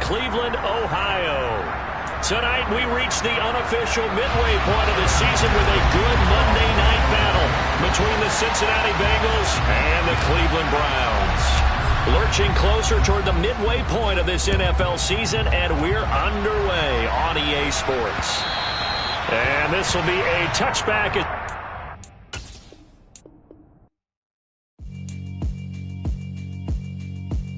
Cleveland, Ohio. Tonight, we reach the unofficial midway point of the season with a good Monday night battle between the Cincinnati Bengals and the Cleveland Browns. Lurching closer toward the midway point of this NFL season, and we're underway on EA Sports. And this will be a touchback.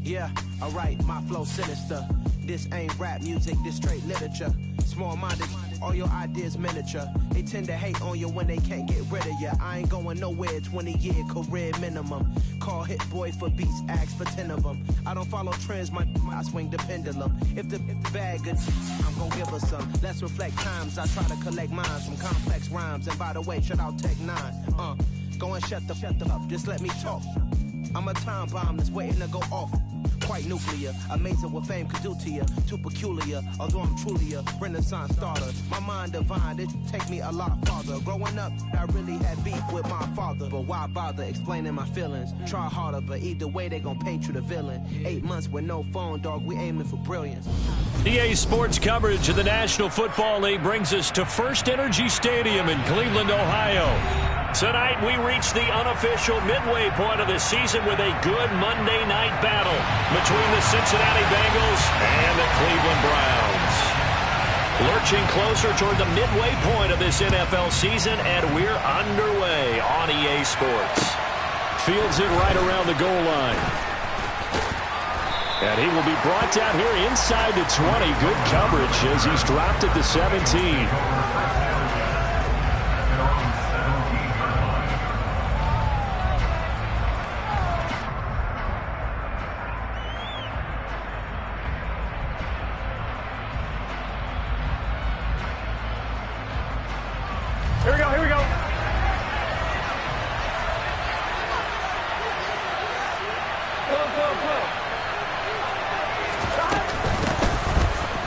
Yeah, alright, my flow sinister. This ain't rap music, this straight literature. Small-minded, all your ideas miniature. They tend to hate on you when they can't get rid of you. I ain't going nowhere, 20-year career minimum. Call Hit Boy for beats, ask for 10 of them. I don't follow trends, I swing the pendulum. If the bag good, I'm gonna give her some. Let's reflect times, I try to collect minds from complex rhymes. And by the way, shout out Tech 9. Go and shut the up, just let me talk. I'm a time bomb that's waiting to go off. Quite nuclear, amazing what fame could do to you. Too peculiar, although I'm truly a Renaissance starter. My mind divine, it take me a lot farther. Growing up, I really had beef with my father. But why bother explaining my feelings? Try harder, but either way they gon' paint you the villain. 8 months with no phone, dog, we aiming for brilliance. EA Sports coverage of the National Football League brings us to First Energy Stadium in Cleveland, Ohio. Tonight, we reach the unofficial midway point of the season with a good Monday night battle between the Cincinnati Bengals and the Cleveland Browns. Lurching closer toward the midway point of this NFL season, and we're underway on EA Sports. Fields it right around the goal line. And he will be brought down here inside the 20. Good coverage as he's dropped at the 17. Here we go.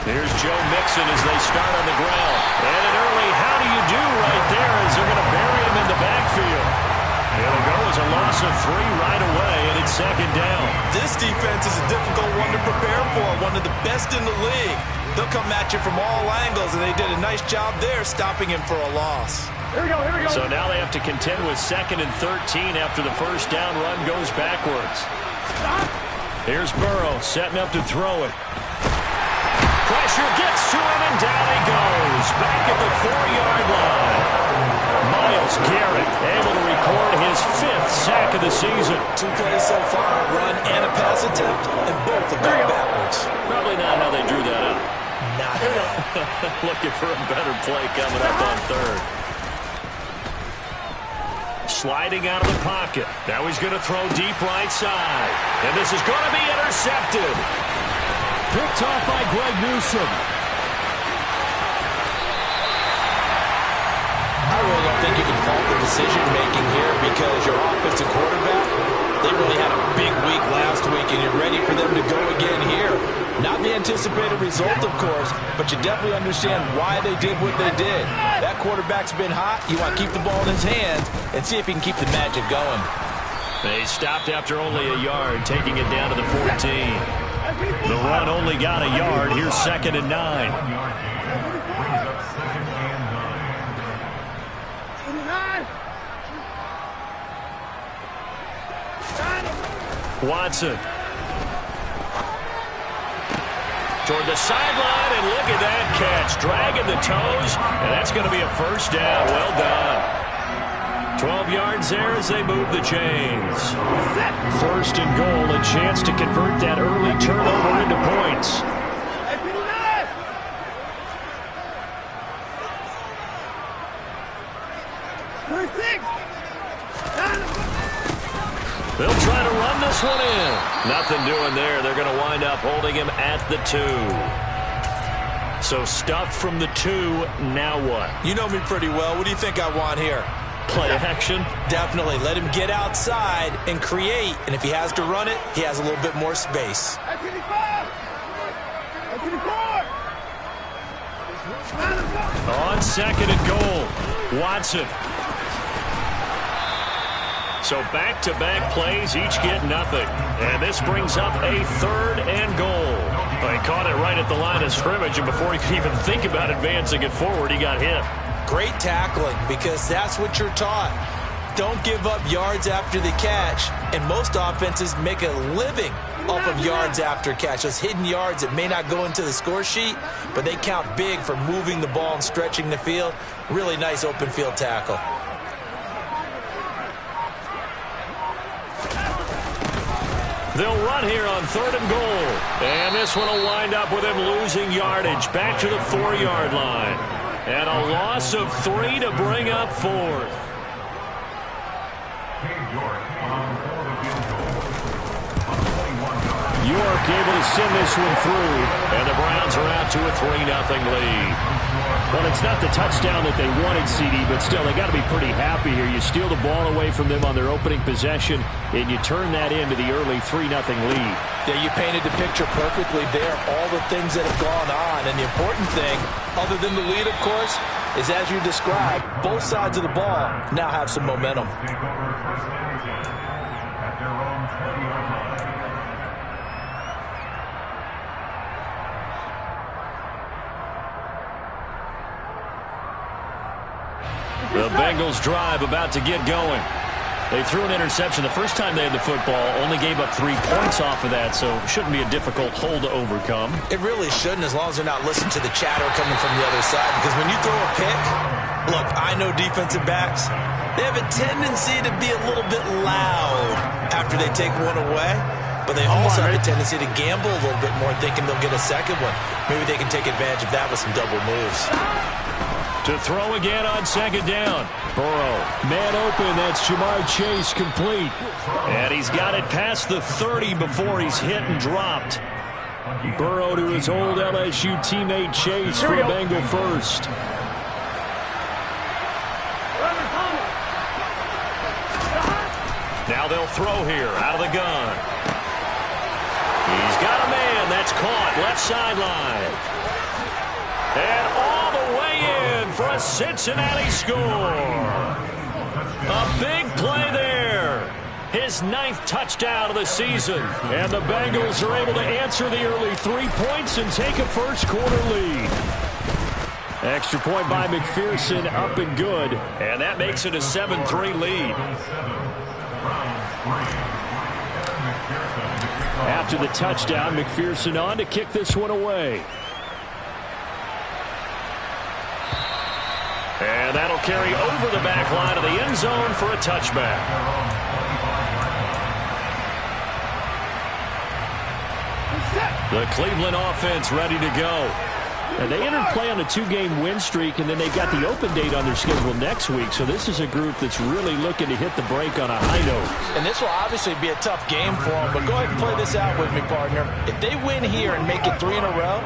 Here's Joe Mixon as they start on the ground. And an early how do you do right there as they're going to bury him in the backfield. It'll go as a loss of 3 right away, and it's second down. This defense is a difficult one to prepare for, one of the best in the league. They'll come at you from all angles, and they did a nice job there stopping him for a loss. Here we go. So now they have to contend with 2nd and 13 after the first down run goes backwards. Here's Burrow setting up to throw it. Pressure gets to him, and down he goes. Back at the 4-yard line. Myles Garrett able to record his 5th sack of the season. 2 plays so far, a run and a pass attempt, and both have gone backwards. Probably not how they drew that up. Not at all. Looking for a better play coming up on 3rd. Sliding out of the pocket. Now he's going to throw deep right side. And this is going to be intercepted. Picked off by Greg Newsome. I really don't think you can fault the decision-making here because your offensive quarterback, they really had a big week last week, and you're ready for them to go again here. Not the anticipated result, of course, but you definitely understand why they did what they did. That quarterback's been hot. You want to keep the ball in his hands and see if he can keep the magic going. They stopped after only a yard, taking it down to the 14. The run only got a yard. Here's 2nd and 9. Watson. Toward the sideline, and look at that catch. Dragging the toes, and that's going to be a first down. Well done. 12 yards there as they move the chains. 1st and goal, a chance to convert that early turnover into points. They'll try to run this one in. Nothing doing there. They're going to wind up holding him at the 2. So stuffed from the 2. Now what? You know me pretty well. What do you think I want here? Play action? Definitely. Let him get outside and create. And if he has to run it, he has a little bit more space. On 2nd and goal, Watson. So back-to-back plays, each get nothing. And this brings up a 3rd and goal. Well, he caught it right at the line of scrimmage, and before he could even think about advancing it forward, he got hit. Great tackling, because that's what you're taught. Don't give up yards after the catch, and most offenses make a living off of yards after catch. Those hidden yards that may not go into the score sheet, but they count big for moving the ball and stretching the field. Really nice open field tackle. They'll run here on 3rd and goal. And this one will wind up with him losing yardage back to the 4-yard line. And a loss of 3 to bring up 4th. York able to send this one through. And the Browns are out to a 3-0 lead. Well, it's not the touchdown that they wanted, CD, but still, they got to be pretty happy here. You steal the ball away from them on their opening possession, and you turn that into the early 3-0 lead. Yeah, you painted the picture perfectly there, all the things that have gone on. And the important thing, other than the lead, of course, is as you described, both sides of the ball now have some momentum. The Bengals drive about to get going. They threw an interception the first time they had the football, only gave up 3 points off of that, so it shouldn't be a difficult hole to overcome. It really shouldn't, as long as they're not listening to the chatter coming from the other side, because when you throw a pick, look, I know defensive backs, they have a tendency to be a little bit loud after they take one away, but they also have a tendency to gamble a little bit more, thinking they'll get a second one. Maybe they can take advantage of that with some double moves. To throw again on 2nd down. Burrow, man open, that's Jamar Chase complete. And he's got it past the 30 before he's hit and dropped. Burrow to his old LSU teammate Chase for a Bengal first. Now they'll throw here out of the gun. He's got a man that's caught left sideline. And all the way in for a Cincinnati score. A big play there. His 9th touchdown of the season. And the Bengals are able to answer the early 3 points and take a first-quarter lead. Extra point by McPherson, up and good. And that makes it a 7-3 lead. After the touchdown, McPherson on to kick this one away. And that'll carry over the back line of the end zone for a touchback. The Cleveland offense ready to go. And they entered play on a 2-game win streak, and then they've got the open date on their schedule next week. So this is a group that's really looking to hit the break on a high note. And this will obviously be a tough game for them, but go ahead and play this out with me, partner. If they win here and make it 3 in a row,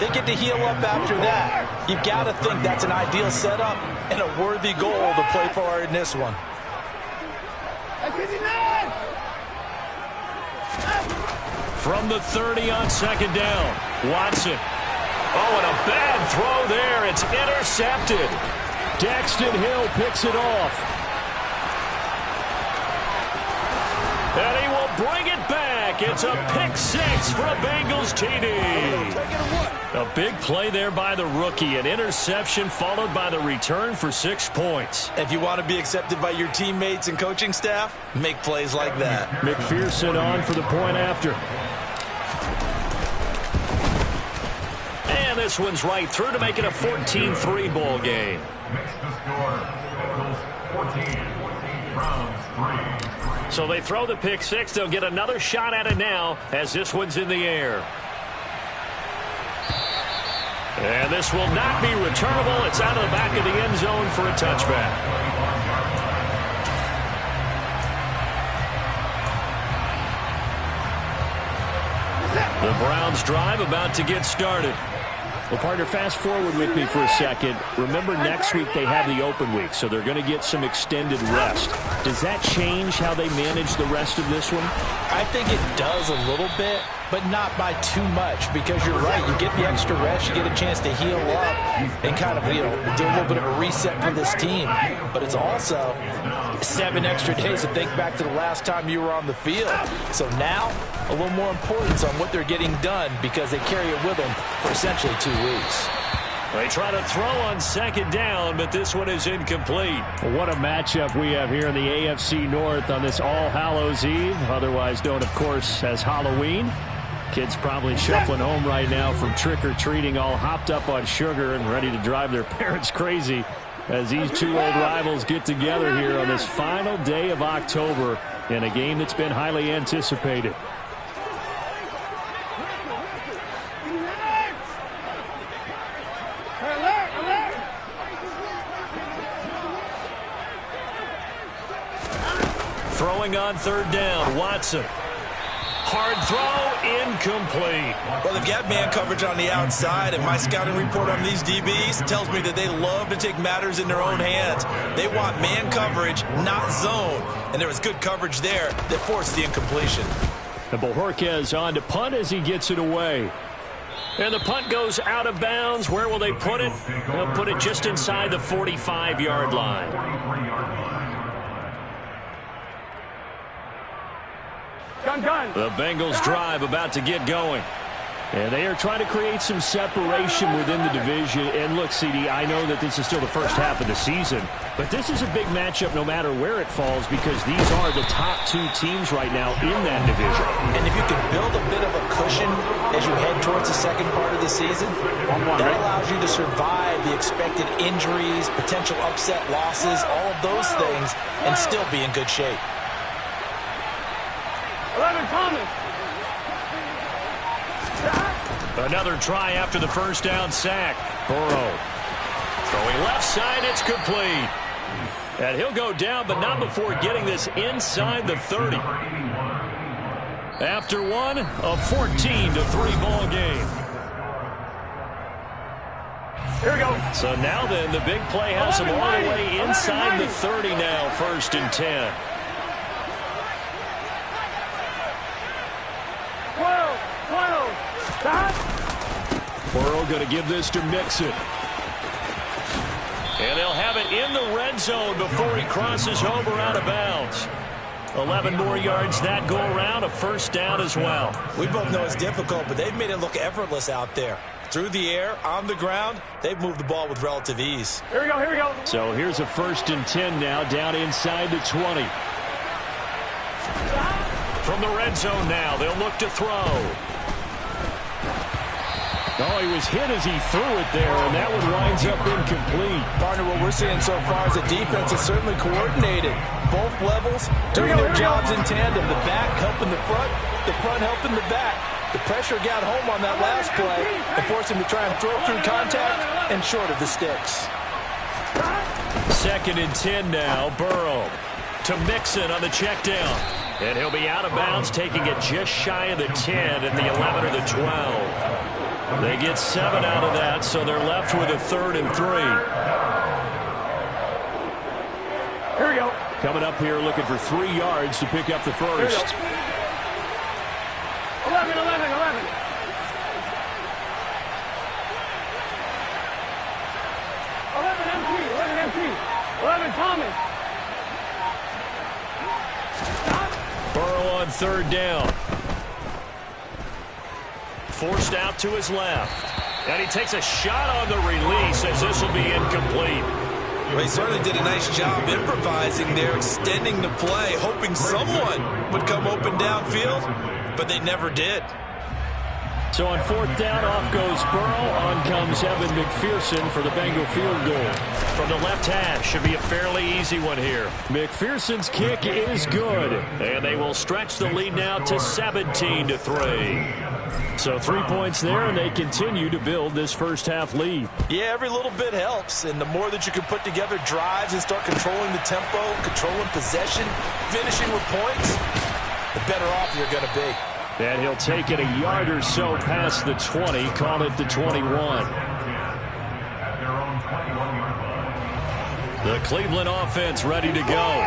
they get to heal up after that. You've got to think that's an ideal setup and a worthy goal to play for in this one. From the 30 on 2nd down, Watson. Oh, and a bad throw there. It's intercepted. Daxton Hill picks it off. And he will bring it back. It's a pick 6 for a Bengals TD. A big play there by the rookie. An interception followed by the return for 6 points. If you want to be accepted by your teammates and coaching staff, make plays like that. McPherson on for the point after. And this one's right through to make it a 14-3 ball game. So they throw the pick 6. They'll get another shot at it now as this one's in the air. And this will not be returnable. It's out of the back of the end zone for a touchback. The Browns drive about to get started. Well, partner, fast forward with me for a second. Remember, next week they have the open week, so they're going to get some extended rest. Does that change how they manage the rest of this one? I think it does a little bit, but not by too much, because you're right. You get the extra rest, you get a chance to heal up and kind of, do a little bit of a reset for this team. But it's also 7 extra days to think back to the last time you were on the field. So now, a little more importance on what they're getting done because they carry it with them for essentially 2 weeks. They try to throw on second down, but this one is incomplete. What a matchup we have here in the AFC North on this All Hallows Eve, otherwise known, of course, as Halloween. Kids probably shuffling home right now from trick-or-treating, all hopped up on sugar and ready to drive their parents crazy as these two old rivals get together here on this final day of October in a game that's been highly anticipated. Throwing on third down, Watson. Hard throw, incomplete. Well, they've got man coverage on the outside, and my scouting report on these DBs tells me that they love to take matters in their own hands. They want man coverage, not zone. And there was good coverage there that forced the incompletion. And Bojorquez on to punt as he gets it away. And the punt goes out of bounds. Where will they put it? They'll put it just inside the 45-yard line. The Bengals drive about to get going. And they are trying to create some separation within the division. And look, CD, I know that this is still the first half of the season, but this is a big matchup no matter where it falls because these are the top 2 teams right now in that division. And if you can build a bit of a cushion as you head towards the second part of the season, that allows you to survive the expected injuries, potential upset losses, all of those things, and still be in good shape. 11 Thomas. Another try after the first down sack. Burrow throwing left side, it's complete. And he'll go down, but not before getting this inside the 30. After one, a 14-3 ball game. Here we go. So now then, the big play has him all the way inside the 30 now, 1st and 10. 12. Stop. Burrow going to give this to Mixon. And they'll have it in the red zone before he crosses over out of bounds. 11 more yards that go around, a first down as well. We both know it's difficult, but they've made it look effortless out there. Through the air, on the ground, they've moved the ball with relative ease. Here we go, here we go. So here's a 1st and 10 now, down inside the 20. From the red zone now, they'll look to throw. Oh, he was hit as he threw it there, and that one winds up incomplete. Partner, what we're seeing so far is the defense is certainly coordinated. Both levels doing their jobs in tandem. The back helping the front helping the back. The pressure got home on that last play and forced him to try and throw through contact and short of the sticks. 2nd and 10 now, Burrow to Mixon on the check down. And he'll be out of bounds, taking it just shy of the 10 at the 11 or the 12. They get 7 out of that, so they're left with a 3rd and 3. Here we go. Coming up here looking for 3 yards to pick up the first. 11. 11 empty. 11 Thomas. Burrow on 3rd down. Forced out to his left. And he takes a shot on the release as this will be incomplete. Well, he certainly did a nice job improvising there, extending the play, hoping someone would come open downfield, but they never did. So on 4th down, off goes Burrow. On comes Evan McPherson for the Bengal field goal. From the left hash, should be a fairly easy one here. McPherson's kick is good. And they will stretch the lead now to 17-3. So 3 points there, and they continue to build this first half lead. Yeah, every little bit helps, and the more that you can put together drives and start controlling the tempo, controlling possession, finishing with points, the better off you're going to be. And he'll take it a yard or so past the 20, call it the 21. The Cleveland offense ready to go.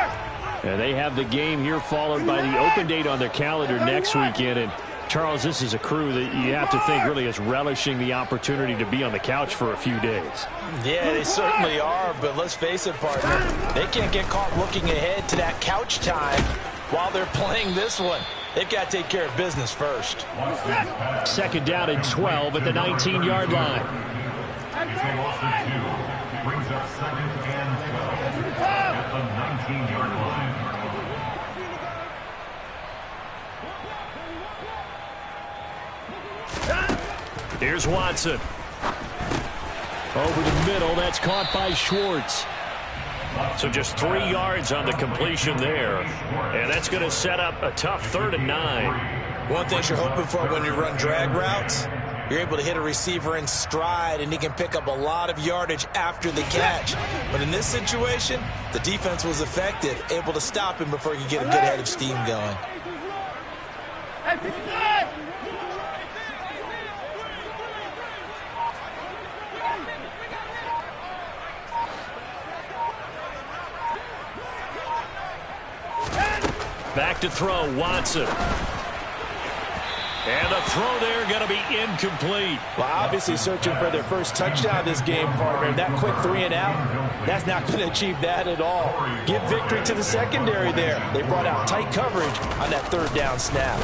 And they have the game here followed by the open date on their calendar next weekend. And Charles, this is a crew that you have to think really is relishing the opportunity to be on the couch for a few days. Yeah, they certainly are, but let's face it, partner. They can't get caught looking ahead to that couch time while they're playing this one. They've got to take care of business first. Second down and 12 at the 19-yard line. It's a loss of 2. Brings up second and 12 at the 19-yard line. Here's Watson. Over the middle, that's caught by Schwartz. So just 3 yards on the completion there. And that's going to set up a tough 3rd and 9. One thing you're hoping for when you run drag routes, you're able to hit a receiver in stride, and he can pick up a lot of yardage after the catch. But in this situation, the defense was effective, able to stop him before he could get a good head of steam going. Back to throw, Watson. And the throw there going to be incomplete. Well, obviously searching for their first touchdown this game, partner. That quick 3 and out, that's not going to achieve that at all. Give victory to the secondary there. They brought out tight coverage on that 3rd down snap.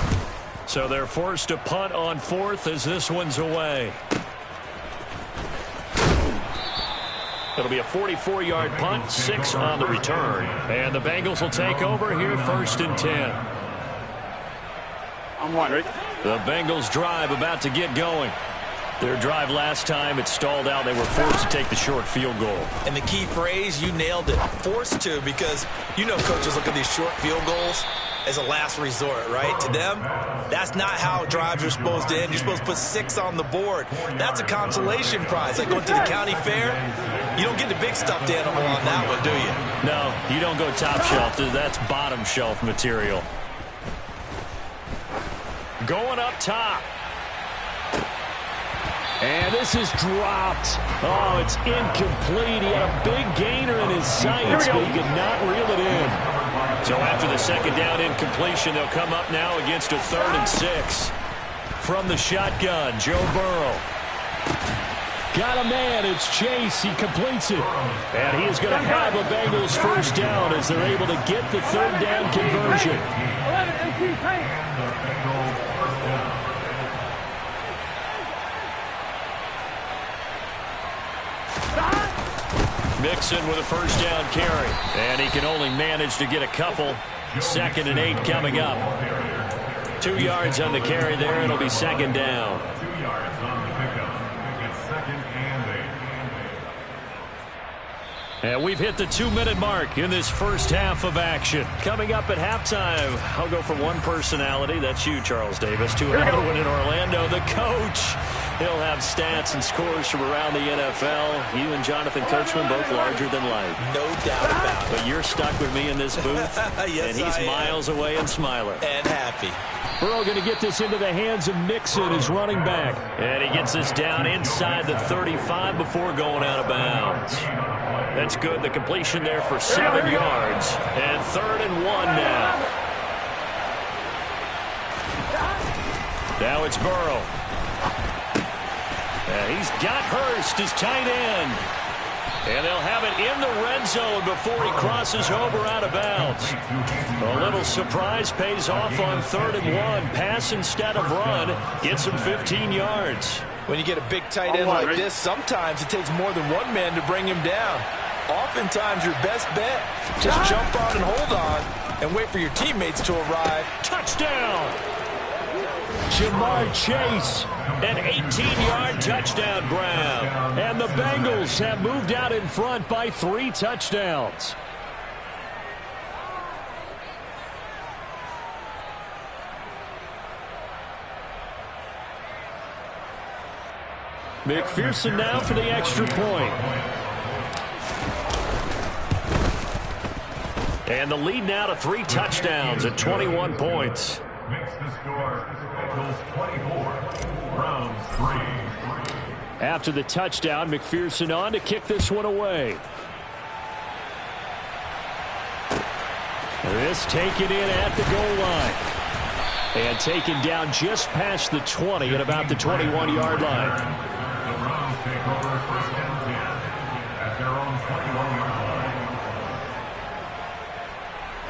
So they're forced to punt on 4th as this one's away. It'll be a 44-yard punt, 6 on the return. And the Bengals will take over here 1st and 10. I'm one, Rick. The Bengals drive about to get going. Their drive last time, it stalled out. They were forced to take the short field goal. And the key phrase, you nailed it, forced to, because you know coaches look at these short field goals as a last resort, right? To them, that's not how drives are supposed to end. You're supposed to put 6 on the board. That's a consolation prize. Like going to the county fair, you don't get the big stuffed animal on that one, do you? No, you don't go top shelf. That's bottom shelf material. Going up top. And this is dropped. Oh, it's incomplete. He had a big gainer in his sights, but he could not reel it in. So after the second down incompletion, they'll come up now against a 3rd and 6. From the shotgun, Joe Burrow. Got a man. It's Chase. He completes it. And he is going to have a Bengals first down as they're able to get the 3rd down conversion. 11, 18, 10. Mixon with a first down carry. And he can only manage to get a couple. 2nd and 8 coming up. 2 yards on the carry there. It'll be 2nd down. 2 yards on the pickup. It's 2nd and 8. And we've hit the 2-minute mark in this first half of action. Coming up at halftime, I'll go from one personality, that's you, Charles Davis, to another one in Orlando, the coach. He'll have stats and scores from around the NFL. You and Jonathan Coachman, both larger than life. No doubt about it. But you're stuck with me in this booth, Yes, and he's miles away and smiling. And happy. Burrow going to get this into the hands of Mixon, his running back. And he gets this down inside the 35 before going out of bounds. That's good. The completion there for 7 yards. And 3rd and 1 now. Now it's Burrow. He's got Hurst, his tight end. And they'll have it in the red zone before he crosses over out of bounds. A little surprise pays off on 3rd and 1. Pass instead of run. Gets him 15 yards. When you get a big tight end like this, sometimes it takes more than one man to bring him down. Oftentimes, your best bet, just jump on and hold on and wait for your teammates to arrive. Touchdown! Jamar Chase. An 18-yard touchdown grab. And the Bengals have moved out in front by 3 touchdowns. McPherson now for the extra point. And the lead now to 3 touchdowns at 21 points. Makes the score Bengals 24, Browns 3. After the touchdown, McPherson on to kick this one away. This taken in at the goal line. And taken down just past the 20 at about the 21-yard line. The Browns take over 1st and 10 at their own 21-yard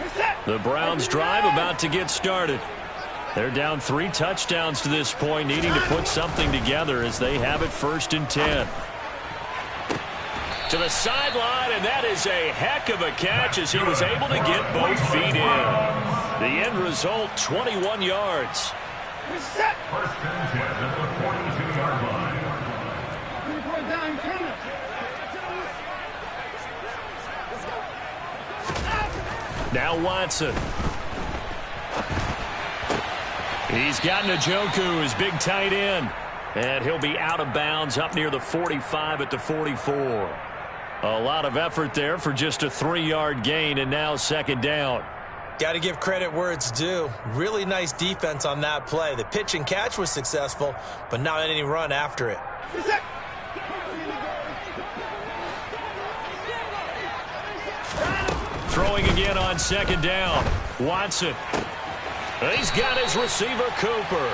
line. The Browns drive about to get started. They're down 3 touchdowns to this point, needing to put something together as they have it 1st and 10. To the sideline, and that is a heck of a catch as he was able to get both feet in. The end result, 21 yards. 1st and 10 at the 42-yard line. Now Watson. He's got Njoku, his big tight end. And he'll be out of bounds up near the 45 at the 44. A lot of effort there for just a 3-yard gain, and now 2nd down. Got to give credit where it's due. Really nice defense on that play. The pitch and catch was successful, but not any run after it. Throwing again on 2nd down. Watson. He's got his receiver, Cooper.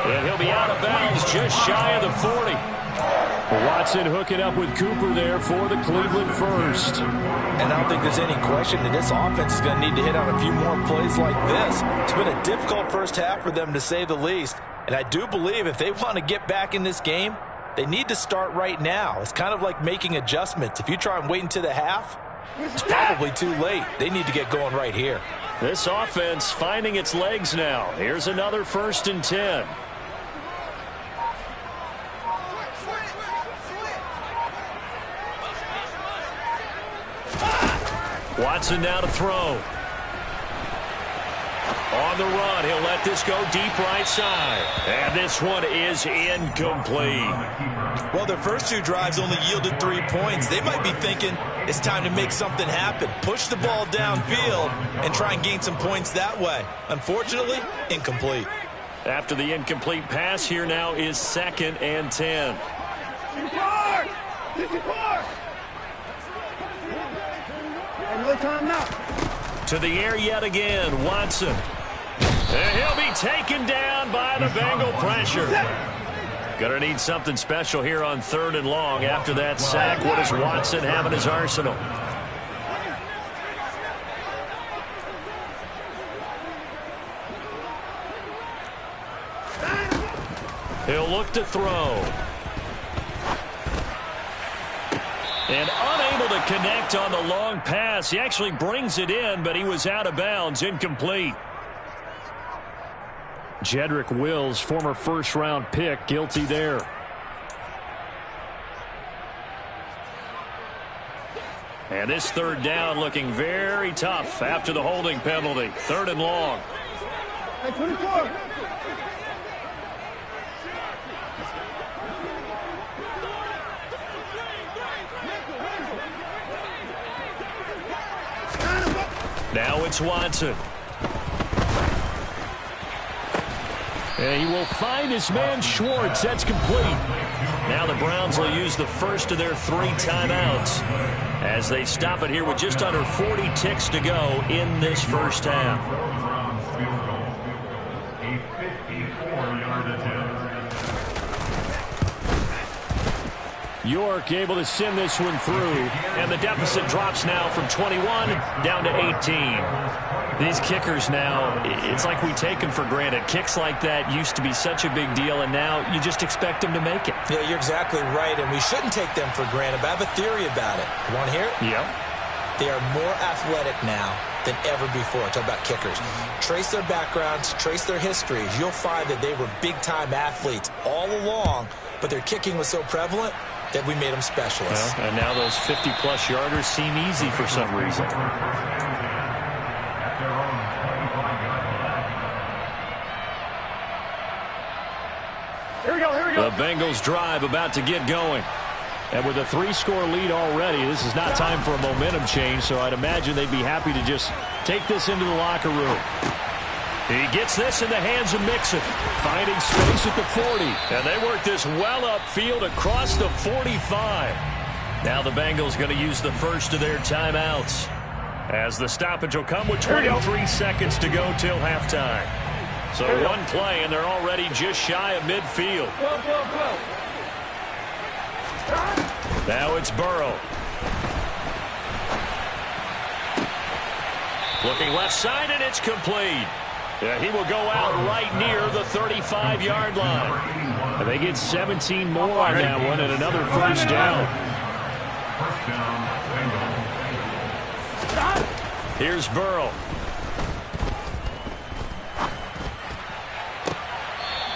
And he'll be out of bounds just shy of the 40. Watson hooking up with Cooper there for the Cleveland first. And I don't think there's any question that this offense is going to need to hit on a few more plays like this. It's been a difficult first half for them, to say the least. And I do believe if they want to get back in this game, they need to start right now. It's kind of like making adjustments. If you try and wait until the half, it's probably too late. They need to get going right here. This offense finding its legs now. Here's another 1st and 10. Watson now to throw. On the run, he'll let this go deep right side. And this one is incomplete. Well, their first 2 drives only yielded 3 points. They might be thinking it's time to make something happen. Push the ball downfield and try and gain some points that way. Unfortunately, incomplete. After the incomplete pass, here now is 2nd and 10. To the air yet again, Watson. And he'll be taken down by the Bengal pressure. Gonna need something special here on 3rd and long. After that sack, what does Watson have in his arsenal? He'll look to throw. And unable to connect on the long pass. He actually brings it in, but he was out of bounds, incomplete. Jedrick Wills, former first-round pick, guilty there. And this 3rd down looking very tough after the holding penalty. 3rd and long. Hey, 24. Now it's Watson. And he will find his man Schwartz. That's complete. Now the Browns will use the first of their 3 timeouts as they stop it here with just under 40 ticks to go in this first half. A 54-yard attempt. York able to send this one through. And the deficit drops now from 21 down to 18. These kickers now, it's like we take them for granted. Kicks like that used to be such a big deal, and now you just expect them to make it. Yeah, you're exactly right, and we shouldn't take them for granted, but I have a theory about it. You want to hear it? Yep. They are more athletic now than ever before. Talk about kickers. Trace their backgrounds, trace their histories. You'll find that they were big-time athletes all along, but their kicking was so prevalent that we made them specialists. Well, and now those 50-plus yarders seem easy for some reason. Here we go, here we go. The Bengals drive about to get going. And with a 3-score lead already, this is not time for a momentum change, so I'd imagine they'd be happy to just take this into the locker room. He gets this in the hands of Mixon, finding space at the 40. And they work this well upfield across the 45. Now the Bengals going to use the first of their timeouts, as the stoppage will come with 23 seconds to go till halftime. So one play, and they're already just shy of midfield. Now it's Burrow. Looking left side, and it's complete. Yeah, he will go out right near the 35-yard line. And they get 17 more on that one and another first down. Here's Burrow.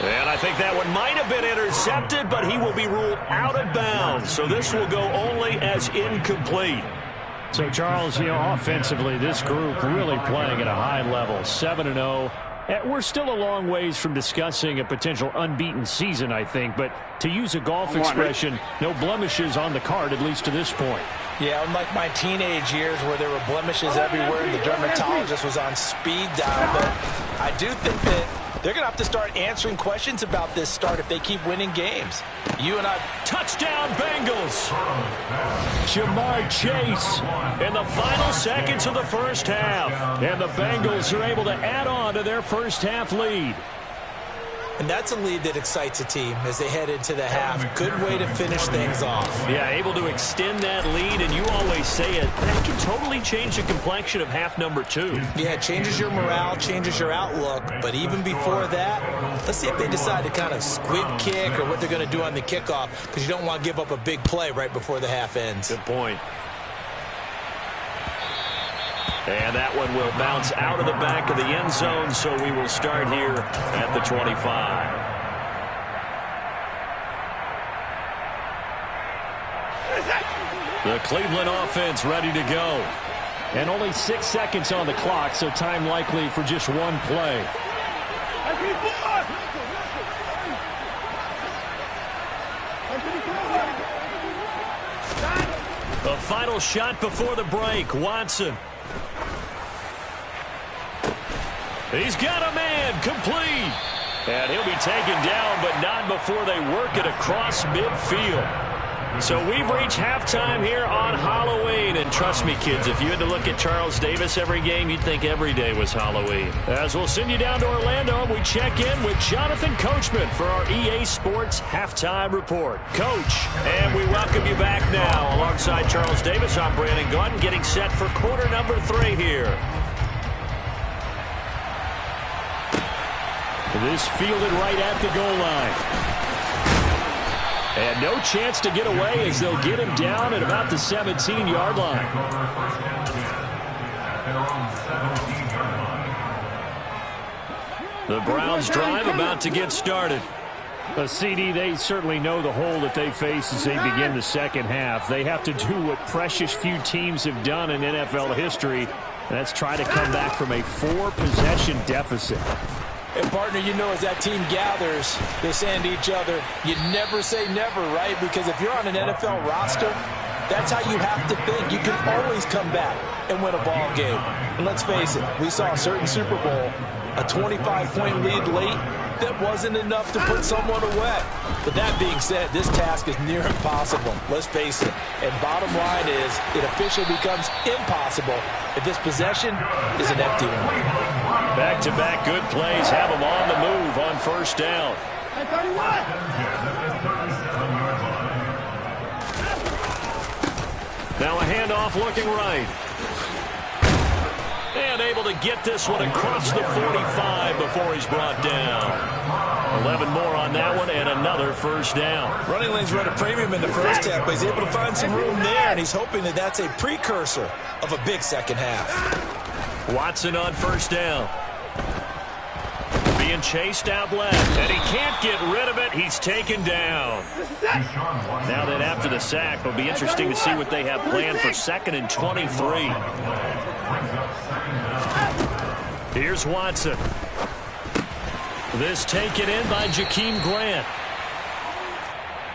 And I think that one might have been intercepted, but he will be ruled out of bounds. So this will go only as incomplete. So, Charles, offensively, this group really playing at a high level, 7-0. We're still a long ways from discussing a potential unbeaten season, I think. But to use a golf expression, no blemishes on the card, at least to this point. Yeah, unlike my teenage years where there were blemishes everywhere and the dermatologist was on speed dial. But I do think that they're going to have to start answering questions about this start if they keep winning games. You and I. Touchdown, Bengals. Jamar Chase in the final seconds of the first half. And the Bengals are able to add on to their first half lead. And that's a lead that excites a team as they head into the half. Good way to finish things off. Yeah, able to extend that lead, and you always say it, that can totally change the complexion of half number 2. Yeah, it changes your morale, changes your outlook. But even before that, let's see if they decide to kind of squib kick or what they're going to do on the kickoff, because you don't want to give up a big play right before the half ends. Good point. And that one will bounce out of the back of the end zone, so we will start here at the 25. The Cleveland offense ready to go. And only 6 seconds on the clock, so time likely for just one play. The final shot before the break, Watson. He's got a man, complete. And he'll be taken down, but not before they work it across midfield. So we've reached halftime here on Halloween. And trust me, kids, if you had to look at Charles Davis every game, you'd think every day was Halloween. As we'll send you down to Orlando, and we check in with Jonathan Coachman for our EA Sports Halftime Report. Coach, and we welcome you back now. Alongside Charles Davis, I'm Brandon Gaudin, getting set for quarter number 3 here. This fielded right at the goal line. And no chance to get away as they'll get him down at about the 17-yard line. The Browns drive about to get started. CD, they certainly know the hole that they face as they begin the second half. They have to do what precious few teams have done in NFL history, and that's try to come back from a 4-possession deficit. And, partner, you know as that team gathers, they're saying to each other, you never say never, right? Because if you're on an NFL roster, that's how you have to think. You can always come back and win a ball game. And let's face it, we saw a certain Super Bowl, a 25-point lead late, that wasn't enough to put someone away. But that being said, this task is near impossible. Let's face it. And bottom line is, it officially becomes impossible if this possession is an empty one. Back-to-back good plays have them on the move on first down. Now a handoff looking right. And able to get this one across the 45 before he's brought down. 11 more on that one and another first down. Running lanes run a premium in the first half, but he's able to find some room there, and he's hoping that that's a precursor of a big second half. Watson on first down. Being chased out left, and he can't get rid of it. He's taken down. Now that after the sack, it'll be interesting to see what they have planned for 2nd and 23. Here's Watson. This taken in by Jakeem Grant.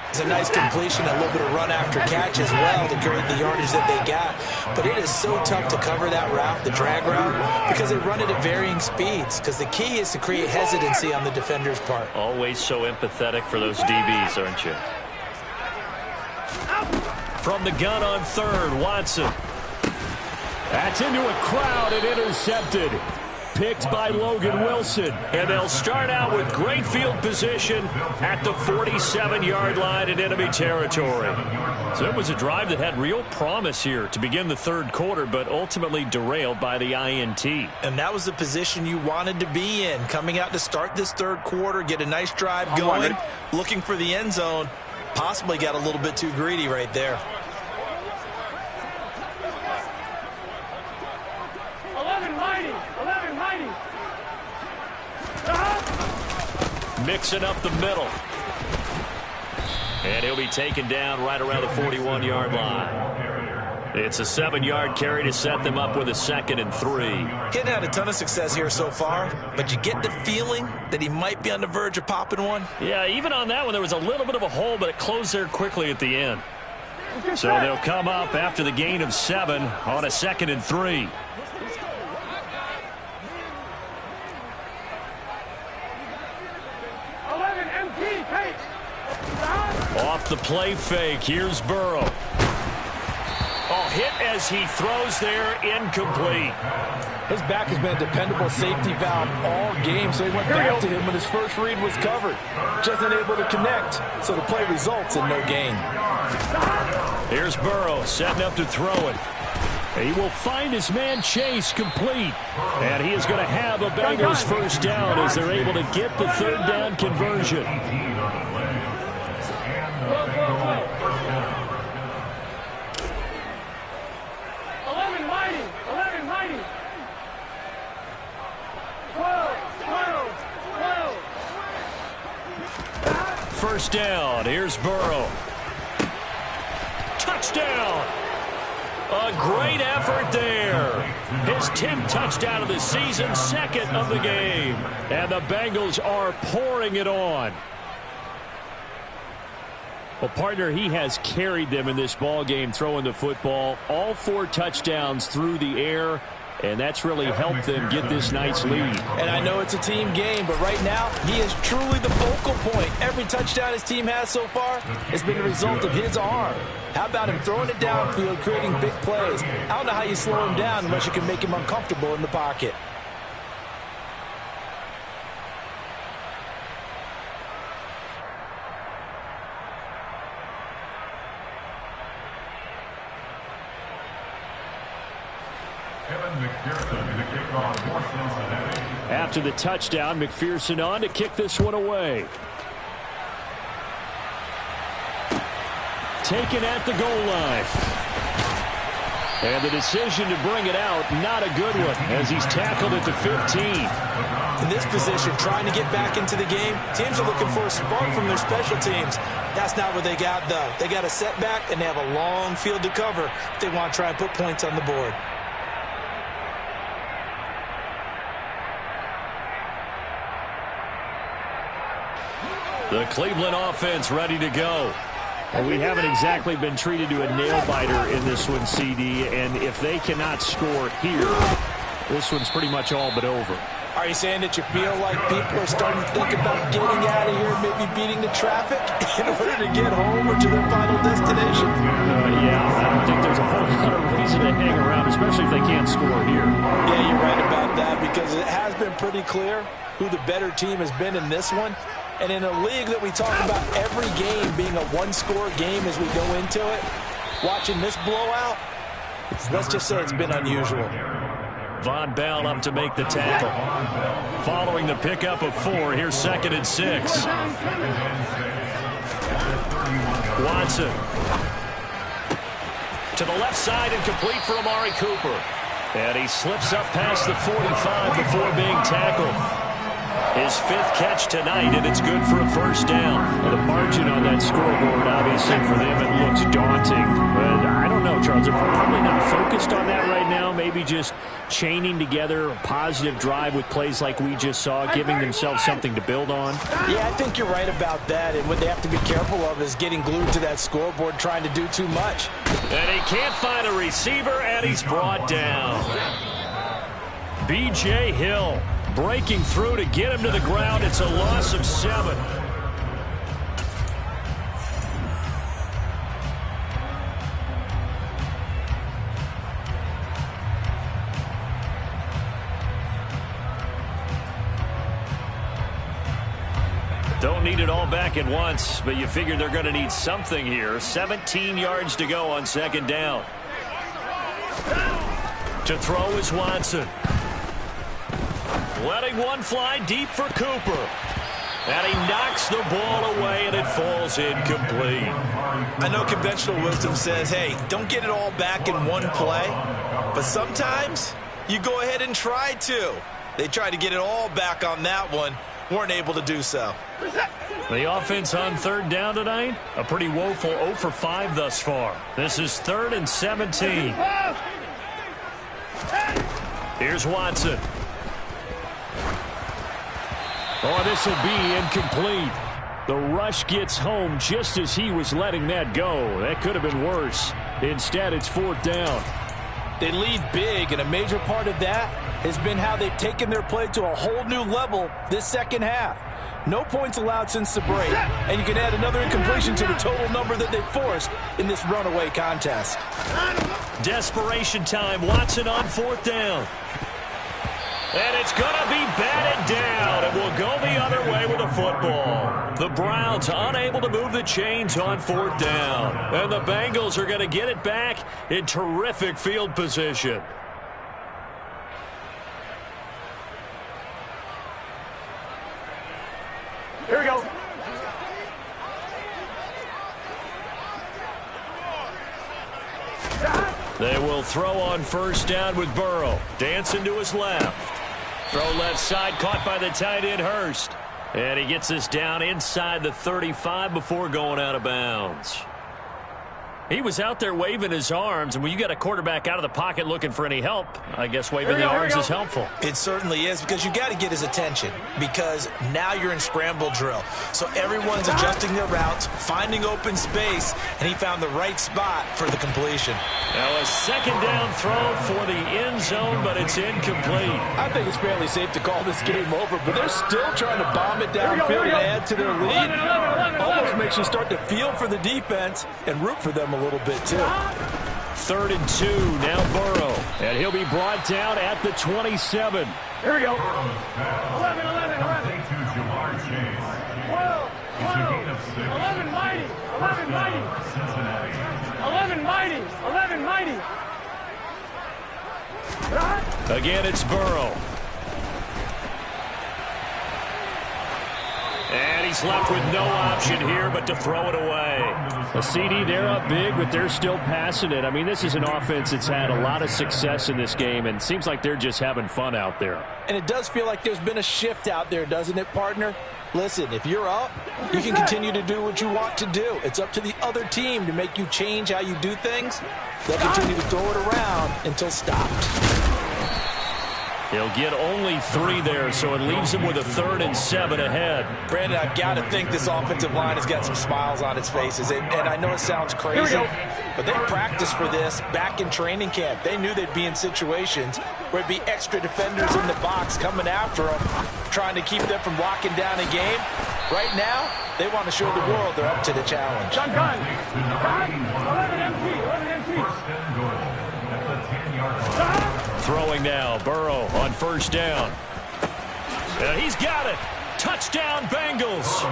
It's a nice completion, a little bit of run after catch as well to create the yardage that they got. But it is so tough to cover that route, the drag route, because they run it at varying speeds. Because the key is to create hesitancy on the defender's part. Always so empathetic for those DBs, aren't you? From the gun on third, Watson. That's into a crowd and intercepted. picked by Logan Wilson. And they'll start out with great field position at the 47-yard line in enemy territory. So it was a drive that had real promise here to begin the third quarter, but ultimately derailed by the INT. And that was the position you wanted to be in, coming out to start this third quarter, get a nice drive going, looking for the end zone. Possibly got a little bit too greedy right there. 11 mighty. Mixing up the middle. And he'll be taken down right around the 41-yard line. It's a 7-yard carry to set them up with a 2nd and 3. Getting had a ton of success here so far, but you get the feeling that he might be on the verge of popping one. Yeah, even on that one, there was a little bit of a hole, but it closed there quickly at the end. So they'll come up after the gain of 7 on a 2nd and 3. Off the play fake, here's Burrow. Oh, hit as he throws there, incomplete. His back has been a dependable safety valve all game, so he went back to him when his first read was covered. Just unable to connect, so the play results in no gain. Here's Burrow setting up to throw it. He will find his man Chase complete. And he is going to have a Bengals first down as they're able to get the third down conversion. First down. Here's Burrow. Touchdown. A great effort there. His 10th touchdown of the season, 2nd of the game. And the Bengals are pouring it on. Well, partner, he has carried them in this ball game, throwing the football. All 4 touchdowns through the air. And that's really helped them get this nice lead. And I know it's a team game, but right now, he is truly the focal point. Every touchdown his team has so far has been a result of his arm. How about him throwing it downfield, creating big plays? I don't know how you slow him down unless you can make him uncomfortable in the pocket. After the touchdown, McPherson on to kick this one away. Taken at the goal line. And the decision to bring it out, not a good one, as he's tackled at the 15. In this position, trying to get back into the game, teams are looking for a spark from their special teams. That's not what they got, though. They got a setback, and they have a long field to cover if they want to try and put points on the board. The Cleveland offense ready to go. And we haven't exactly been treated to a nail-biter in this one, CD. And if they cannot score here, this one's pretty much all but over. Are you saying that you feel like people are starting to think about getting out of here, maybe beating the traffic in order to get home or to their final destination? Yeah, I don't think there's a whole lot of reason to hang around, especially if they can't score here. Yeah, you're right about that, because it has been pretty clear who the better team has been in this one. And in a league that we talk about every game being a one-score game as we go into it, watching this blowout, let's just say it's been unusual. Von Bell up to make the tackle. Following the pickup of 4, here's 2nd and 6. Watson. To the left side and complete for Amari Cooper. And he slips up past the 45 before being tackled. His 5th catch tonight, and it's good for a first down. And the margin on that scoreboard, obviously, for them, it looks daunting. But I don't know, Charles. They're probably not focused on that right now. Maybe just chaining together a positive drive with plays like we just saw, giving themselves something to build on. Yeah, I think you're right about that. And what they have to be careful of is getting glued to that scoreboard, trying to do too much. And he can't find a receiver, and he's brought down. B.J. Hill breaking through to get him to the ground. It's a loss of 7. don't need it all back at once, but you figure they're going to need something here. 17 yards to go on second down. To throw is Watson. Letting one fly deep for Cooper. And he knocks the ball away, and it falls incomplete. I know conventional wisdom says, hey, don't get it all back in one play. But sometimes you go ahead and try to. They tried to get it all back on that one. Weren't able to do so. The offense on third down tonight, a pretty woeful 0 for 5 thus far. This is 3rd and 17. Here's Watson. Oh, this will be incomplete. The rush gets home just as he was letting that go. That could have been worse. Instead, it's 4th down. They lead big, and a major part of that has been how they've taken their play to a whole new level this second half. No points allowed since the break, and you can add another incompletion to the total number that they forced in this runaway contest. Desperation time. Watson on 4th down. And it's going to be batted down, and will go the other way with the football. The Browns unable to move the chains on 4th down. And the Bengals are going to get it back in terrific field position. Here we go. They will throw on 1st down with Burrow. Dancing to his left. Throw left side, caught by the tight end Hurst. And he gets this down inside the 35 before going out of bounds. He was out there waving his arms, and when you got a quarterback out of the pocket looking for any help, I guess waving the arms is helpful. It certainly is, because you got to get his attention, because now you're in scramble drill. So everyone's adjusting their routes, finding open space, and he found the right spot for the completion. Now a 2nd down throw for the end zone, but it's incomplete. I think it's fairly safe to call this game over, but they're still trying to bomb it downfield and add to their lead. Almost makes you start to feel for the defense and root for them a little bit too. 3rd and 2, now Burrow. And he'll be brought down at the 27. Here we go. 11. Mighty. 11 mighty. Again, it's Burrow. And he's left with no option here but to throw it away. A CD, they're up big, but they're still passing it. I mean, this is an offense that's had a lot of success in this game, and it seems like they're just having fun out there. And it does feel like there's been a shift out there, doesn't it, partner? Listen, if you're up, you can continue to do what you want to do. It's up to the other team to make you change how you do things. They'll continue to throw it around until stopped. He'll get only 3 there, so it leaves him with a 3rd and 7 ahead. Brandon, I've got to think this offensive line has got some smiles on its faces. And I know it sounds crazy, but they practiced for this back in training camp. They knew they'd be in situations where it'd be extra defenders in the box coming after them, trying to keep them from locking down a game. Right now, they want to show the world they're up to the challenge. Gun. 11 empty. Throwing now, Burrow on 1st down. And he's got it. Touchdown, Bengals.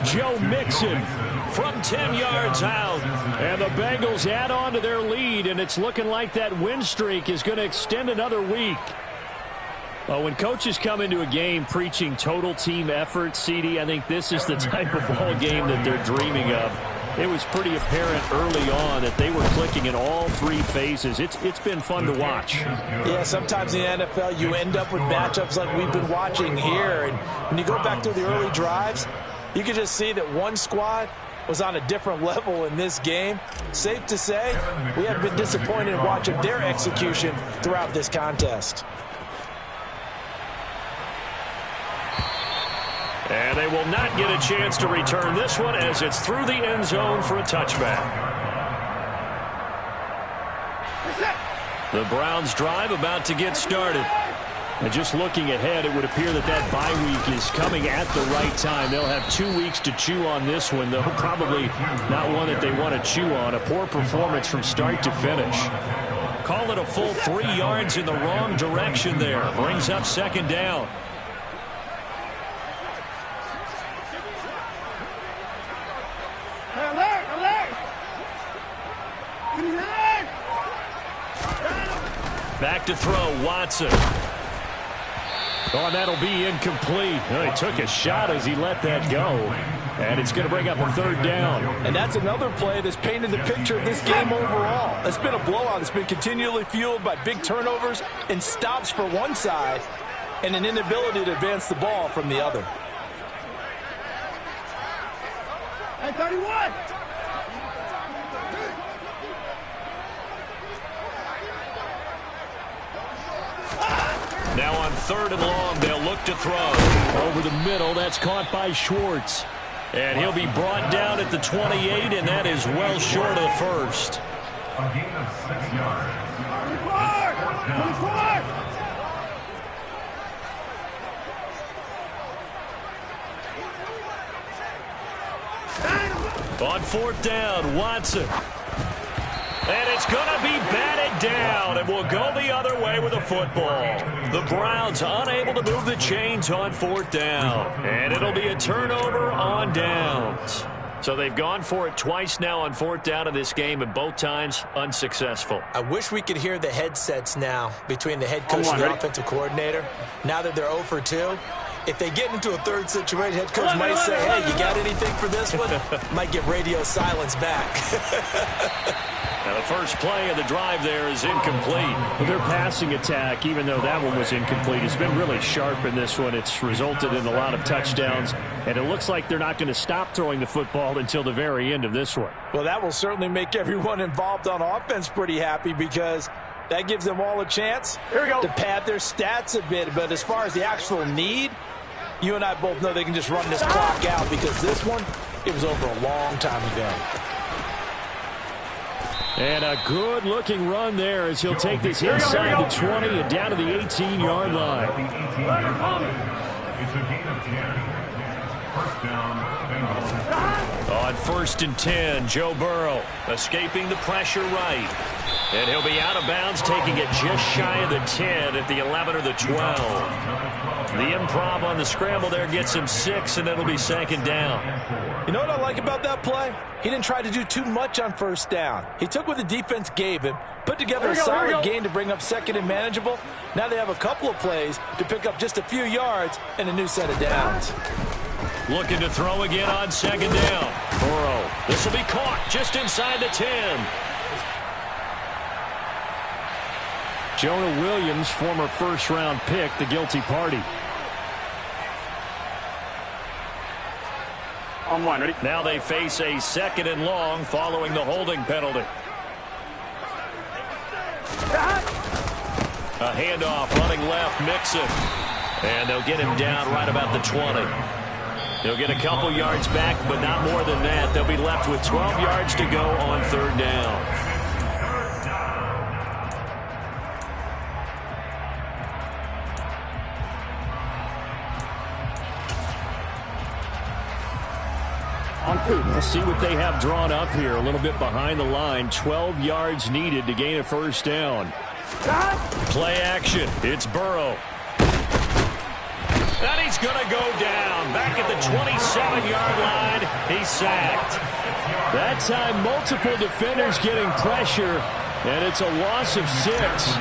Joe Mixon from 10 yards out. And the Bengals add on to their lead, and it's looking like that win streak is going to extend another week. Well, when coaches come into a game preaching total team effort, CD, I think this is the type of ball game that they're dreaming of. It was pretty apparent early on that they were clicking in all 3 phases. It's been fun to watch. Yeah, sometimes in the NFL you end up with matchups like we've been watching here. And when you go back to the early drives, you can just see that one squad was on a different level in this game. Safe to say, we have been disappointed in watching their execution throughout this contest. And they will not get a chance to return this one as it's through the end zone for a touchback. The Browns drive about to get started. And just looking ahead, it would appear that that bye week is coming at the right time. They'll have 2 weeks to chew on this one, though probably not one that they want to chew on. A poor performance from start to finish. Call it a full 3 yards in the wrong direction there. Brings up 2nd down. Back to throw, Watson. Oh, and that'll be incomplete. Oh, he took a shot as he let that go. And it's going to bring up a third down. And that's another play that's painted the picture of this game overall. It's been a blowout. It's been continually fueled by big turnovers and stops for one side and an inability to advance the ball from the other. Hey, 31! Now on 3rd and long, they'll look to throw. Over the middle, that's caught by Schwartz. And he'll be brought down at the 28, and that is well short of the first. A gain of 6 yards. 24! On 4th down, Watson. And it's going to be batted down, and will go the other way with the football. The Browns unable to move the chains on 4th down. And it'll be a turnover on downs. So they've gone for it twice now on 4th down in this game, and both times unsuccessful. I wish we could hear the headsets now between the head coach and the offensive coordinator. Now that they're 0 for 2. If they get into a third situation, head coach might say, hey, you got anything for this one? Might get radio silence back. Now the first play of the drive there is incomplete. Well, their passing attack, even though that one was incomplete, has been really sharp in this one. It's resulted in a lot of touchdowns, and it looks like they're not going to stop throwing the football until the very end of this one. Well, that will certainly make everyone involved on offense pretty happy because that gives them all a chance to pad their stats a bit. But as far as the actual need, you and I both know they can just run this clock out because this one, it was over a long time ago. And a good-looking run there as he'll take this inside the 20 and down to the 18-yard line. It's a gain of 10. First down, Bengals. On 1st and 10, Joe Burrow escaping the pressure right. And he'll be out of bounds, taking it just shy of the 10 at the 11 or the 12. The improv on the scramble there gets him 6, and it'll be 2nd down. You know what I like about that play? He didn't try to do too much on 1st down. He took what the defense gave him, put together a solid gain to bring up 2nd and manageable. Now they have a couple of plays to pick up just a few yards and a new set of downs. Looking to throw again on 2nd down. Burrow. This will be caught just inside the 10. Jonah Williams, former first-round pick, the guilty party. On 1, ready? Now they face a 2nd and long following the holding penalty. A handoff running left, Mixon. And they'll get him down right about the 20. He'll get a couple yards back, but not more than that. They'll be left with 12 yards to go on 3rd down. We'll see what they have drawn up here. A little bit behind the line. 12 yards needed to gain a 1st down. Play action. It's Burrow. And he's going to go down. Back at the 27-yard line. He's sacked. That time, multiple defenders getting pressure, and it's a loss of 6.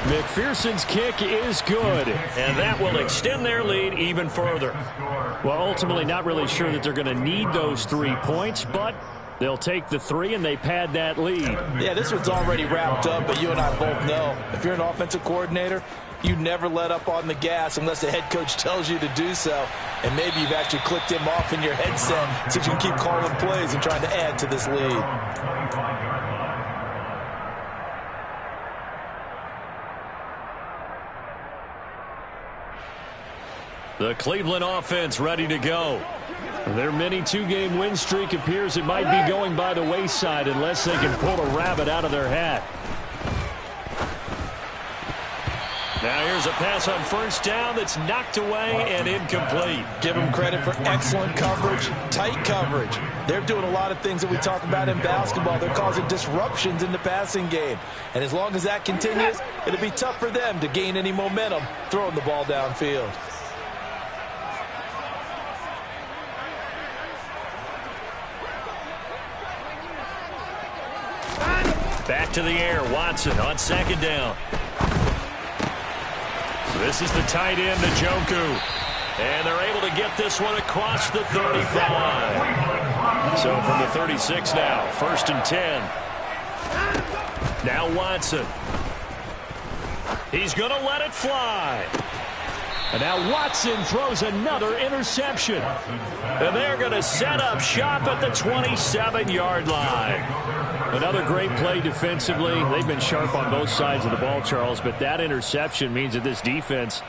McPherson's kick is good. And that will extend their lead even further. Well, ultimately not really sure that they're going to need those 3 points, but they'll take the 3 and they pad that lead. Yeah, this one's already wrapped up, but you and I both know if you're an offensive coordinator, you never let up on the gas unless the head coach tells you to do so. And maybe you've actually clicked him off in your headset so you can keep calling plays and trying to add to this lead. The Cleveland offense ready to go. Their mini 2-game win streak appears it might be going by the wayside unless they can pull a rabbit out of their hat. Now here's a pass on 1st down that's knocked away and incomplete. Give them credit for excellent coverage, tight coverage. They're doing a lot of things that we talk about in basketball. They're causing disruptions in the passing game. And as long as that continues, it'll be tough for them to gain any momentum throwing the ball downfield. Back to the air. Watson on second down. This is the tight end, Njoku. And they're able to get this one across the 35. So from the 36 now, 1st and 10. Now Watson. He's going to let it fly. And now Watson throws another interception. And they're going to set up shop at the 27-yard line. Another great play defensively. They've been sharp on both sides of the ball, Charles, but that interception means that this defense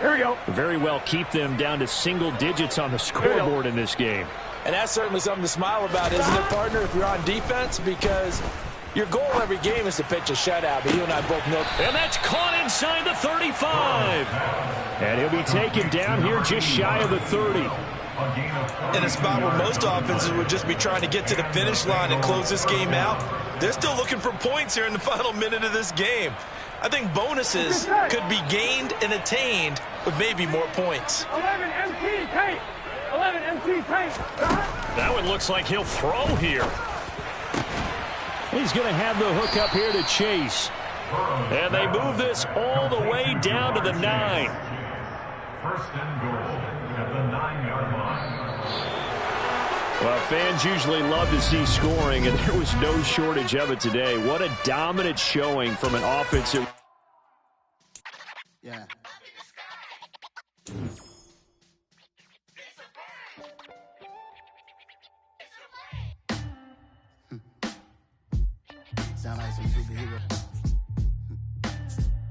very well keep them down to single digits on the scoreboard in this game. And that's certainly something to smile about, isn't it, partner, if you're on defense? Because your goal every game is to pitch a shutout, but you and I both know. And that's caught inside the 35. And he'll be taken down here just shy of the 30. In a spot where most offenses would just be trying to get to the finish line and close this game out, they're still looking for points here in the final minute of this game. I think bonuses could be gained and attained with maybe more points. 11 MT paint. 11 MT paint. That one looks like he'll throw here. He's going to have the hook up here to Chase. And they move this all the way down to the 9. 1st and goal at the 9-yard line. Well, fans usually love to see scoring, and there was no shortage of it today. What a dominant showing from an offensive. Yeah. Sound like some superheroes.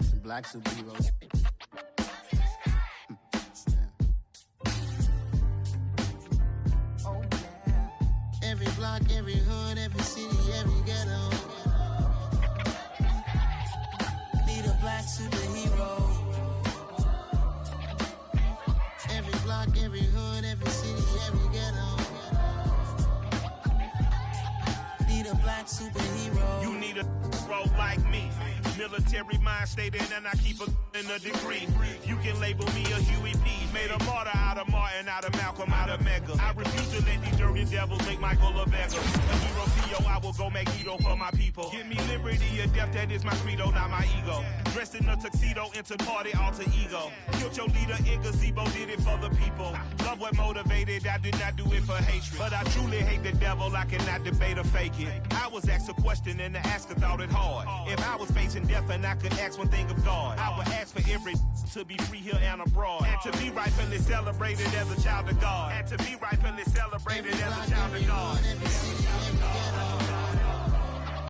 Some black superheroes. Every block, every hood, every city, every ghetto. Need a black superhero. Every block, every hood, every city, every ghetto. Need a black superhero. You need a role like me. Military mind stated, and I keep a in a degree. You can label me a Huey P. Made a martyr out of Martin, out of Malcolm, out of Mega. I refuse to let these dirty devils make Michael a beggar. A hero CEO, I will go Magneto for my people. Give me liberty or death, that is my credo, not my ego. Dressed in a tuxedo, into party, alter ego. Killed your leader in gazebo, did it for the people. Love what motivated, I did not do it for hatred. But I truly hate the devil, I cannot debate or fake it. I was asked a question and the asker thought it hard. If I was facing death and I could ask one thing of God, I would ask for every to be free here and abroad. And to be rightfully celebrated as a child of God. And to be rightfully celebrated as a child of God.